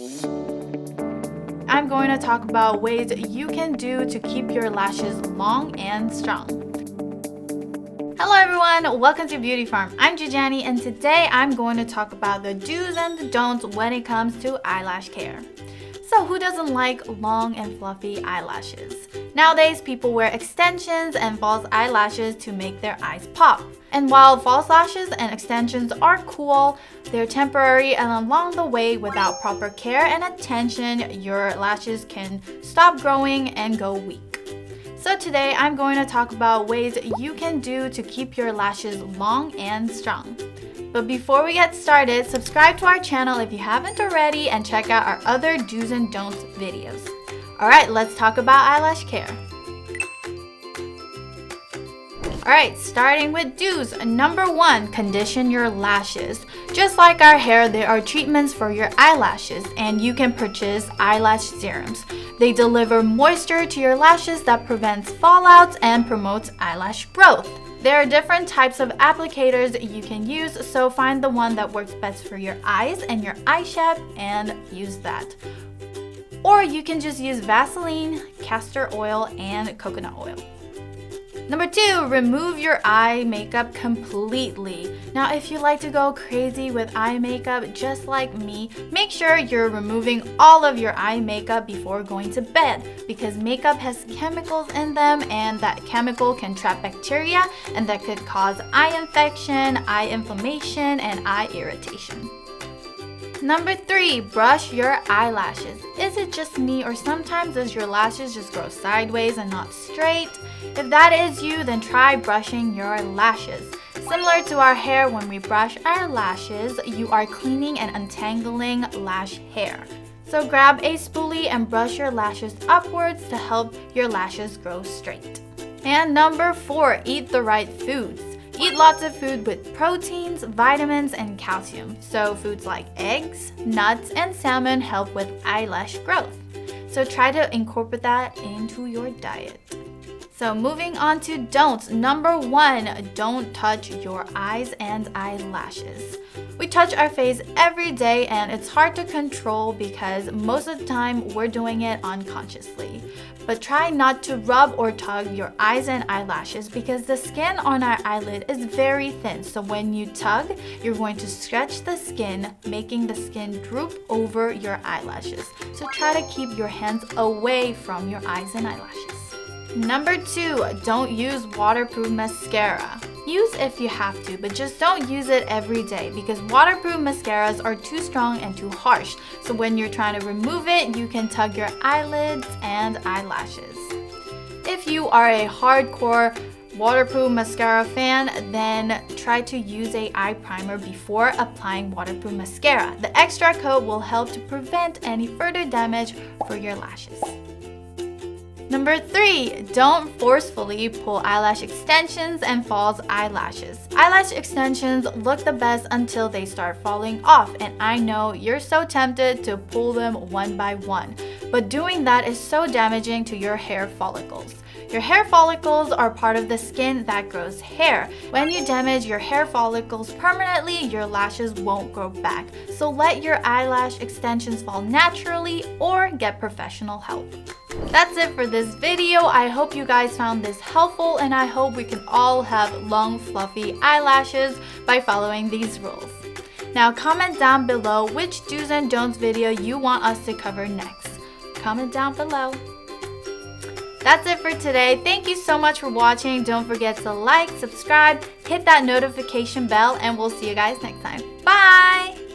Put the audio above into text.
I'm going to talk about ways you can do to keep your lashes long and strong. Hello everyone, welcome to Beauty Farm. I'm Jujani and today I'm going to talk about the do's and the don'ts when it comes to eyelash care. So who doesn't like long and fluffy eyelashes? Nowadays, people wear extensions and false eyelashes to make their eyes pop. And while false lashes and extensions are cool, they're temporary, and along the way, without proper care and attention, your lashes can stop growing and go weak. So today, I'm going to talk about ways you can do to keep your lashes long and strong. But before we get started, subscribe to our channel if you haven't already and check out our other do's and don'ts videos. Alright, let's talk about eyelash care. Alright, starting with do's. Number 1, condition your lashes. Just like our hair, there are treatments for your eyelashes and you can purchase eyelash serums. They deliver moisture to your lashes that prevents fallouts and promotes eyelash growth. There are different types of applicators you can use, so find the one that works best for your eyes and your eye shape and use that. Or you can just use Vaseline, castor oil, and coconut oil. Number 2, remove your eye makeup completely. Now, if you like to go crazy with eye makeup just like me, make sure you're removing all of your eye makeup before going to bed because makeup has chemicals in them and that chemical can trap bacteria and that could cause eye infection, eye inflammation, and eye irritation. Number 3, brush your eyelashes. Is it just me or sometimes does your lashes just grow sideways and not straight? If that is you, then try brushing your lashes. Similar to our hair, when we brush our lashes, you are cleaning and untangling lash hair. So grab a spoolie and brush your lashes upwards to help your lashes grow straight. And number 4, eat the right foods. Eat lots of food with proteins, vitamins, and calcium. So foods like eggs, nuts, and salmon help with eyelash growth. So try to incorporate that into your diet. So moving on to don'ts. Number 1, don't touch your eyes and eyelashes. We touch our face every day and it's hard to control because most of the time we're doing it unconsciously. But try not to rub or tug your eyes and eyelashes because the skin on our eyelid is very thin. So when you tug, you're going to stretch the skin, making the skin droop over your eyelashes. So try to keep your hands away from your eyes and eyelashes. Number 2, don't use waterproof mascara. Use if you have to, but just don't use it every day because waterproof mascaras are too strong and too harsh. So when you're trying to remove it, you can tug your eyelids and eyelashes. If you are a hardcore waterproof mascara fan, then try to use an eye primer before applying waterproof mascara. The extra coat will help to prevent any further damage for your lashes. Number 3, don't forcefully pull eyelash extensions and false eyelashes. Eyelash extensions look the best until they start falling off, and I know you're so tempted to pull them one by one, but doing that is so damaging to your hair follicles. Your hair follicles are part of the skin that grows hair. When you damage your hair follicles permanently, your lashes won't grow back. So let your eyelash extensions fall naturally or get professional help. That's it for this video. I hope you guys found this helpful and I hope we can all have long fluffy eyelashes by following these rules. Now comment down below which do's and don'ts video you want us to cover next. Comment down below. That's it for today. Thank you so much for watching. Don't forget to like, subscribe, hit that notification bell, and we'll see you guys next time. Bye!